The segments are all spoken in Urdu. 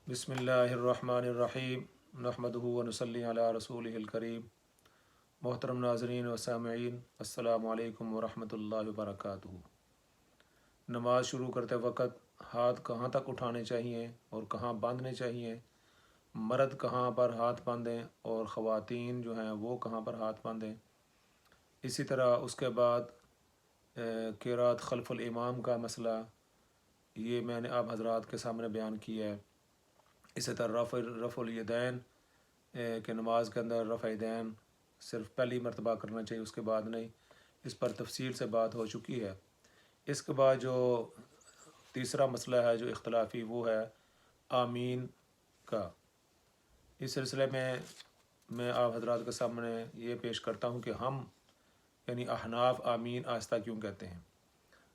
بسم اللہ الرحمن الرحیم نحمدہ و نصلی علی رسولہ الکریم۔ محترم ناظرین و سامعین، السلام علیکم ورحمۃ اللہ وبرکاتہ۔ نماز شروع کرتے وقت ہاتھ کہاں تک اٹھانے چاہیے اور کہاں باندھنے چاہیے، مرد کہاں پر ہاتھ باندھیں اور خواتین جو ہیں وہ کہاں پر ہاتھ باندھیں، اسی طرح اس کے بعد قرات خلف الامام کا مسئلہ یہ میں نے آپ حضرات کے سامنے بیان کیا ہے۔ اسی طرح رفع الیدین کہ نماز کے اندر رفع دین صرف پہلی مرتبہ کرنا چاہیے، اس کے بعد نہیں، اس پر تفصیل سے بات ہو چکی ہے۔ اس کے بعد جو تیسرا مسئلہ ہے جو اختلافی، وہ ہے آمین کا۔ اس سلسلے میں آپ حضرات کے سامنے یہ پیش کرتا ہوں کہ ہم یعنی احناف آمین آہستہ کیوں کہتے ہیں۔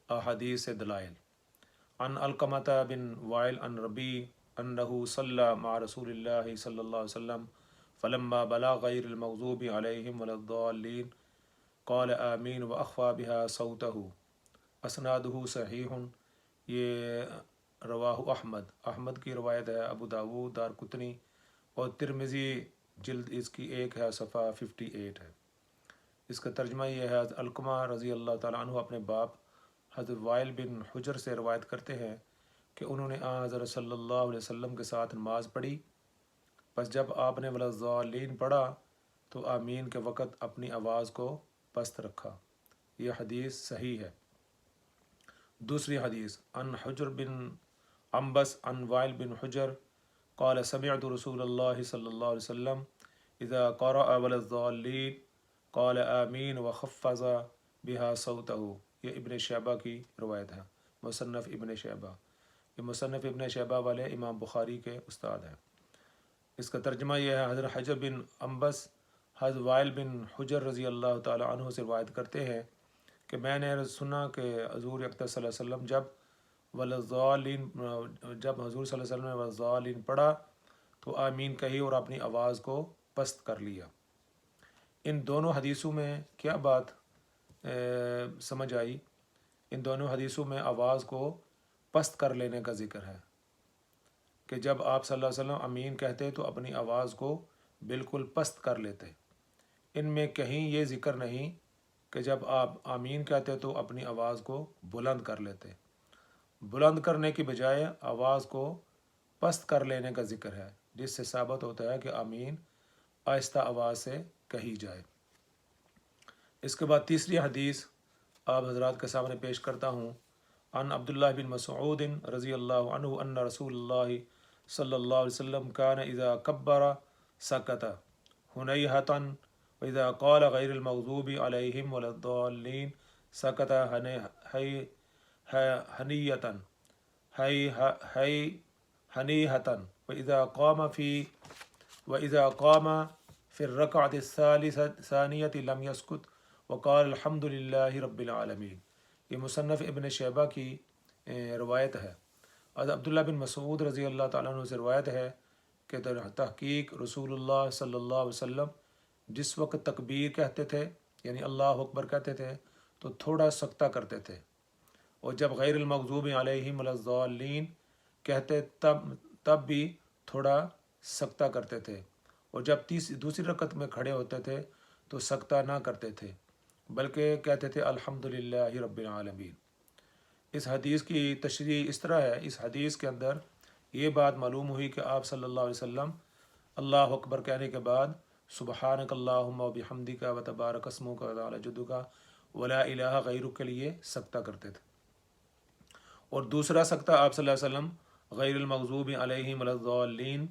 احادیث سے دلائل: عن علقمۃ بن وائل عن ربی انہ صلی مع رسول اللہ صلی اللہ علیہ وسلم فلما بلغ غیر المغضوب علیہم ولا الضالین قال آمین واخفى بها صوتہ۔ اسنادہ صحیح، یہ رواہ احمد کی روایت ہے، ابو داود، دارقطنی اور ترمذی، جلد اس کی 1 ہے، صفحہ 58 ہے۔ اس کا ترجمہ یہ ہے، علقمہ رضی اللہ تعالیٰ عنہ اپنے باپ حضرت وائل بن حجر سے روایت کرتے ہیں کہ انہوں نے حضرت صلی اللہ علیہ وسلم کے ساتھ نماز پڑھی، پس جب آپ نے ولاضالین پڑھا تو آمین کے وقت اپنی آواز کو پست رکھا۔ یہ حدیث صحیح ہے۔ دوسری حدیث: عن حجر بن عنبس عن وائل بن حجر قال سمعت رسول اللہ صلی اللہ علیہ وسلم اذا قرأ ولاضالین قال آمین وخفض بها صوتہ۔ یہ ابن شیبہ کی روایت ہے، مصنف ابن شیبہ۔ یہ مصنف ابن شیبہ والے امام بخاری کے استاد ہیں۔ اس کا ترجمہ یہ ہے، حضرت حجر بن عنبس حضرت وائل بن حجر رضی اللہ تعالیٰ عنہ سے روایت کرتے ہیں کہ میں نے سنا کہ حضور اقدس صلی اللہ علیہ وسلم جب حضور صلی اللہ علیہ وسلم نے ولاضالین پڑھا تو آمین کہی اور اپنی آواز کو پست کر لیا۔ ان دونوں حدیثوں میں کیا بات سمجھ آئی؟ ان دونوں حدیثوں میں آواز کو پست کر لینے کا ذکر ہے کہ جب آپ صلی اللہ علیہ وسلم امین کہتے تو اپنی آواز کو بالکل پست کر لیتے۔ ان میں کہیں یہ ذکر نہیں کہ جب آپ آمین کہتے تو اپنی آواز کو بلند کر لیتے۔ بلند کرنے کی بجائے آواز کو پست کر لینے کا ذکر ہے، جس سے ثابت ہوتا ہے کہ آمین آہستہ آواز سے کہی جائے۔ اس کے بعد تیسری حدیث آپ حضرات کے سامنے پیش کرتا ہوں۔ عن عبداللہ بن مسعود رضی اللہ عنہ ان رسول اللہ صلی اللہ علیہ وسلم کان اذا کبر سکت ہنیہتا واذا قال غیر المغضوب علیہم ولا الضالین سکت ہنیہتا ہنیہتا واذا قام فی الرکعۃ الثانیۃ لم یسکت وقال الحمد للہ رب العالمین۔ یہ مصنف ابن شیبہ کی روایت ہے۔ حضرت عبداللہ بن مسعود رضی اللہ تعالیٰ عنہ سے روایت ہے کہ در تحقیق رسول اللہ صلی اللہ علیہ وسلم جس وقت تکبیر کہتے تھے یعنی اللہ اکبر کہتے تھے تو تھوڑا سکتہ کرتے تھے، اور جب غیر المغضوب علیہم ولا الضالین کہتے تب بھی تھوڑا سکتہ کرتے تھے، اور جب دوسری رکعت میں کھڑے ہوتے تھے تو سکتہ نہ کرتے تھے بلکہ کہتے تھے الحمد للہ رب العالمین۔ اس حدیث کی تشریح اس طرح ہے، اس حدیث کے اندر یہ بات معلوم ہوئی کہ آپ صلی اللہ علیہ وسلم اللہ اکبر کہنے کے بعد سبحانک اللہم و بحمدک و تبارک اسمک و تعالی جدک ولا الہ غیرک کے لیے سکتہ کرتے تھے، اور دوسرا سکتہ آپ صلی اللہ علیہ وسلم غیر المغضوب علیہم ولا الضالین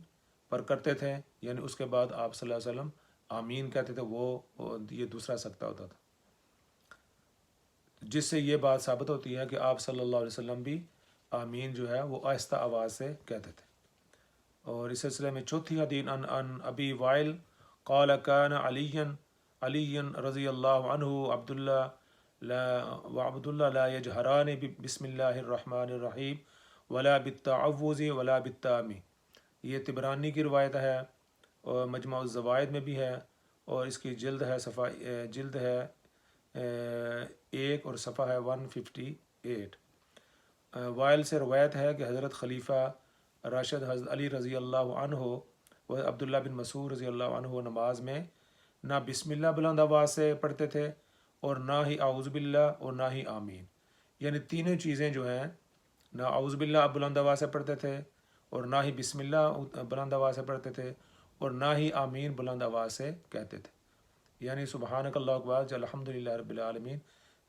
پر کرتے تھے، یعنی اس کے بعد آپ صلی اللہ علیہ وسلم آمین کہتے تھے، یہ دوسرا سکتہ ہوتا تھا، جس سے یہ بات ثابت ہوتی ہے کہ آپ صلی اللہ علیہ وسلم بھی آمین جو ہے وہ آہستہ آواز سے کہتے تھے۔ اور اس سلسلے میں چوتھی حدیث عن ابی وائل قال کان علی رضی اللہ عنہ عبداللہ لا یجہران بسم اللہ الرحمن الرحیم ولا بالتعوذ ولا بالتامی۔ یہ طبرانی کی روایت ہے اور مجمع الزوائد میں بھی ہے، اور اس کی جلد ہے 1 اور صفحہ ہے 158۔ وائل سے روایت ہے کہ حضرت خلیفہ راشد حضرت علی رضی اللہ عنہ و عبداللہ بن مسعود رضی اللہ عنہ نماز میں نہ بسم اللہ بلند آواز سے پڑھتے تھے اور نہ ہی اعوذ باللہ اور نہ ہی آمین، یعنی تینوں چیزیں جو ہیں، نہ اعوذ باللہ بلند آواز سے پڑھتے تھے اور نہ ہی بسم اللہ بلند آواز سے پڑھتے تھے اور نہ ہی آمین بلند آواز سے کہتے تھے، یعنی سبحانک اللہ کے بعد الحمد للہ رب العالمین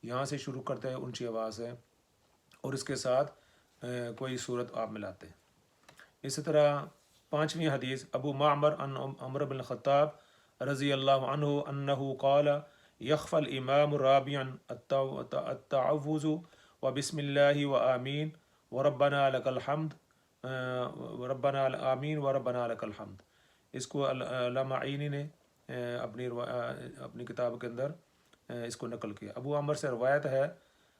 یہاں سے شروع کرتے ہیں اونچی آواز سے، اور اس کے ساتھ کوئی صورت آپ ملاتے ہیں۔ اسی طرح 5ویں حدیث ابو معمر عن عمر بن الخطاب رضی اللہ عنہ انہ قال یخف الامام رابعا التعوذ و بسم اللہ و آمین و ربنا لک الحمد ربنا آمین و ربنا لک الحمد۔ اس کو علامہ عینی نے اپنی کتاب کے اندر اس کو نقل کیا۔ ابو عمر سے روایت ہے،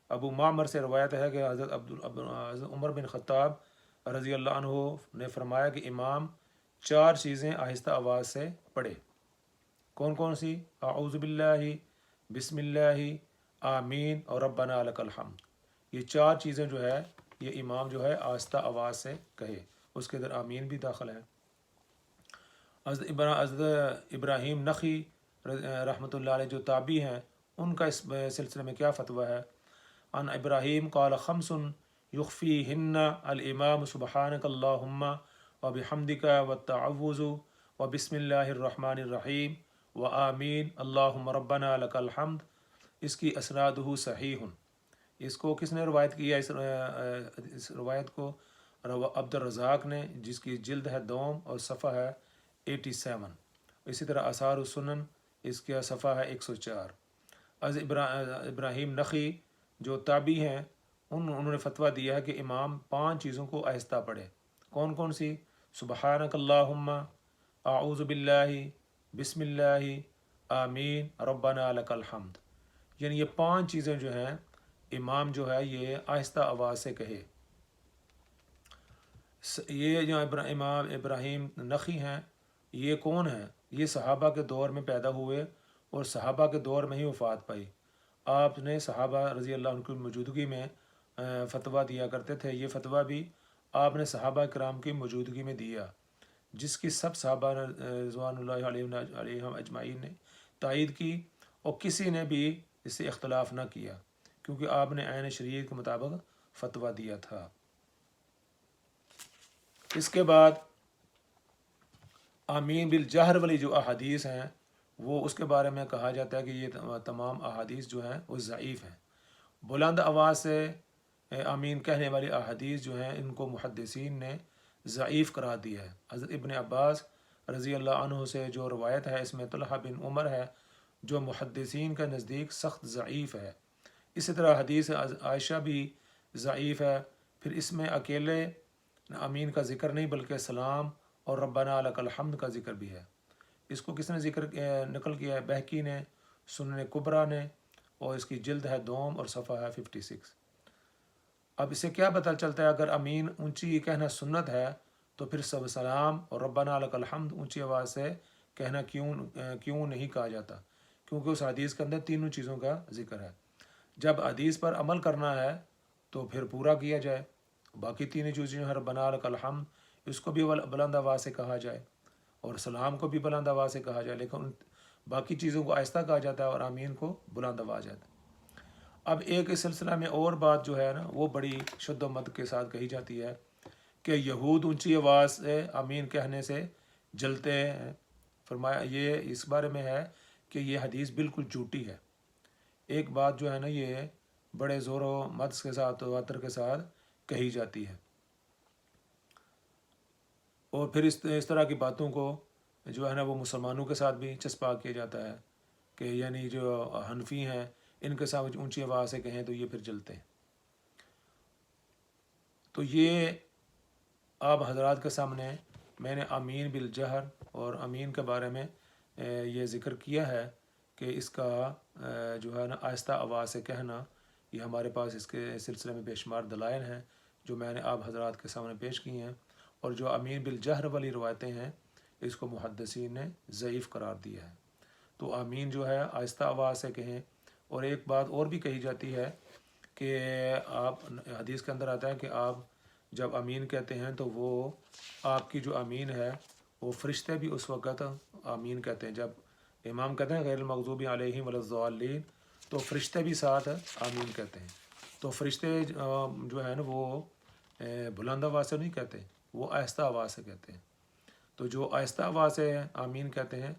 ابو معمر سے روایت ہے کہ حضرت عمر بن خطاب رضی اللہ عنہ نے فرمایا کہ امام 4 چیزیں آہستہ آواز سے پڑھے۔ کون کون سی؟ اعوذ باللہ، بسم اللہ، آمین اور ربنا لک الحمد۔ یہ 4 چیزیں جو ہے یہ امام جو ہے آہستہ آواز سے کہے، اس کے اندر آمین بھی داخل ہے۔ حضرت ابراہیم نخعی رحمۃ اللہ علیہ جو تابعی ہیں، ان کا اس سلسلے میں کیا فتویٰ ہے؟ عن ابراہیم قال خمس یخفیہن الامام سبحانک اللہم و بحمدک والتعوذ و بسم اللہ الرحمن الرحیم و آمین اللہم ربنا لک الحمد۔ اس کی اسنادہ صحیح۔ اس کو کس نے روایت کیا؟ اس روایت کو عبد الرزاق نے، جس کی جلد ہے دوم اور صفحہ ہے 87۔ اسی طرح آثار السنن اس کا صفحہ ہے 104۔ از ابراہیم نخعی جو تابعی ہیں انہوں نے فتویٰ دیا ہے کہ امام 5 چیزوں کو آہستہ پڑھے۔ کون کون سی؟ سبحانک اللہم، اعوذ باللہ، بسم اللہ، آمین ربنا لک الحمد، یعنی یہ 5 چیزیں جو ہیں امام جو ہے یہ آہستہ آواز سے کہے۔ یہ جو امام ابراہیم نخعی ہیں یہ کون ہیں؟ یہ صحابہ کے دور میں پیدا ہوئے اور صحابہ کے دور میں ہی وفات پائی۔ آپ نے صحابہ رضی اللہ عنہ کی موجودگی میں فتویٰ دیا کرتے تھے۔ یہ فتویٰ بھی آپ نے صحابہ کرام کی موجودگی میں دیا، جس کی سب صحابہ رضوان اللہ علیہم اجمعین نے تائید کی اور کسی نے بھی اس سے اختلاف نہ کیا، کیونکہ آپ نے عین شریعت کے مطابق فتویٰ دیا تھا۔ اس کے بعد آمین بالجہر والی جو احادیث ہیں وہ اس کے بارے میں کہا جاتا ہے کہ یہ تمام احادیث جو ہیں وہ ضعیف ہیں۔ بلند آواز سے آمین کہنے والی احادیث جو ہیں ان کو محدثین نے ضعیف قرار دیا ہے۔ حضرت ابن عباس رضی اللہ عنہ سے جو روایت ہے اس میں طلحہ بن عمر ہے جو محدثین کے نزدیک سخت ضعیف ہے۔ اسی طرح حدیث عائشہ بھی ضعیف ہے۔ پھر اس میں اکیلے آمین کا ذکر نہیں بلکہ سلام اور ربنا لک الحمد کا ذکر بھی ہے۔ اس کو کس نے نقل کیا ہے؟ بہقی نے سنن کبریٰ نے، اور اس کی جلد ہے دوم اور صفحہ ہے 56۔ اب اس سے کیا پتہ چلتا ہے؟ اگر امین اونچی کہنا سنت ہے تو پھر سب سلام اور ربنا لک الحمد اونچی آواز سے کہنا کیوں نہیں کہا جاتا؟ کیونکہ اس حدیث کے اندر تینوں چیزوں کا ذکر ہے۔ جب حدیث پر عمل کرنا ہے تو پھر پورا کیا جائے، باقی تینوں چیزیں جو ہے ربنا لک الحمد اس کو بھی بلند آواز سے کہا جائے اور سلام کو بھی بلند آواز سے کہا جائے، لیکن باقی چیزوں کو آہستہ کہا جاتا ہے اور آمین کو بلند آواز جاتا ہے۔ اب ایک اس سلسلہ میں اور بات جو ہے نا وہ بڑی شد و مد کے ساتھ کہی جاتی ہے کہ یہود اونچی آواز سے آمین کہنے سے جلتے ہیں۔ فرمایا یہ اس بارے میں ہے کہ یہ حدیث بالکل جھوٹی ہے۔ ایک بات جو ہے نا یہ بڑے زور و مد کے ساتھ تواتر کے ساتھ کہی جاتی ہے، اور پھر اس طرح کی باتوں کو جو ہے نا وہ مسلمانوں کے ساتھ بھی چسپا کیا جاتا ہے کہ یعنی جو حنفی ہیں ان کے ساتھ اونچی آواز سے کہیں تو یہ پھر جلتے ہیں۔ تو یہ آپ حضرات کے سامنے میں نے آمین بالجہر اور آمین کے بارے میں یہ ذکر کیا ہے کہ اس کا جو ہے نا آہستہ آواز سے کہنا، یہ ہمارے پاس اس کے سلسلے میں بے شمار دلائل ہیں جو میں نے آپ حضرات کے سامنے پیش کی ہیں، اور جو آمین بالجہر والی روایتیں ہیں اس کو محدثین نے ضعیف قرار دیا ہے۔ تو آمین جو ہے آہستہ آواز سے کہیں۔ اور ایک بات اور بھی کہی جاتی ہے کہ آپ حدیث کے اندر آتا ہے کہ آپ جب آمین کہتے ہیں تو وہ آپ کی جو آمین ہے وہ فرشتے بھی اس وقت آمین کہتے ہیں. جب امام کہتے ہیں غیر المغضوب علیہم ولا الضالین تو فرشتے بھی ساتھ آمین کہتے ہیں. تو فرشتے جو ہے نا وہ بلند آواز سے نہیں کہتے, وہ آہستہ آواز سے کہتے ہیں. تو جو آہستہ آواز سے آمین کہتے ہیں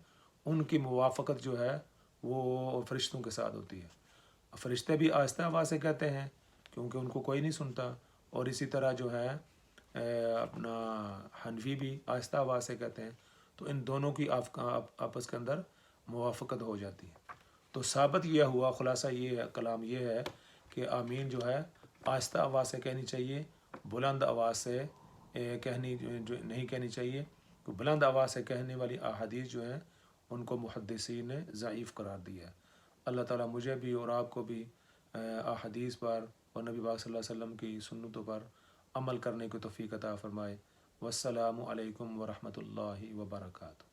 ان کی موافقت جو ہے وہ فرشتوں کے ساتھ ہوتی ہے. فرشتے بھی آہستہ آواز سے کہتے ہیں کیونکہ ان کو کوئی نہیں سنتا, اور اسی طرح جو ہے اپنا حنفی بھی آہستہ آواز سے کہتے ہیں. تو ان دونوں کی آپس کے اندر موافقت ہو جاتی ہے. تو ثابت یہ ہوا, خلاصہ یہ کلام یہ ہے کہ آمین جو ہے آہستہ آواز سے کہنی چاہیے, بلند آواز سے کہنی جو نہیں کہنی چاہیے. تو بلند آواز سے کہنے والی احادیث جو ہیں ان کو محدثین نے ضعیف قرار دیا ہے. اللہ تعالیٰ مجھے بھی اور آپ کو بھی احادیث پر اور نبی پاک صلی اللہ علیہ وسلم کی سنتوں پر عمل کرنے کی توفیق عطا فرمائے. والسلام علیکم ورحمۃ اللہ وبرکاتہ.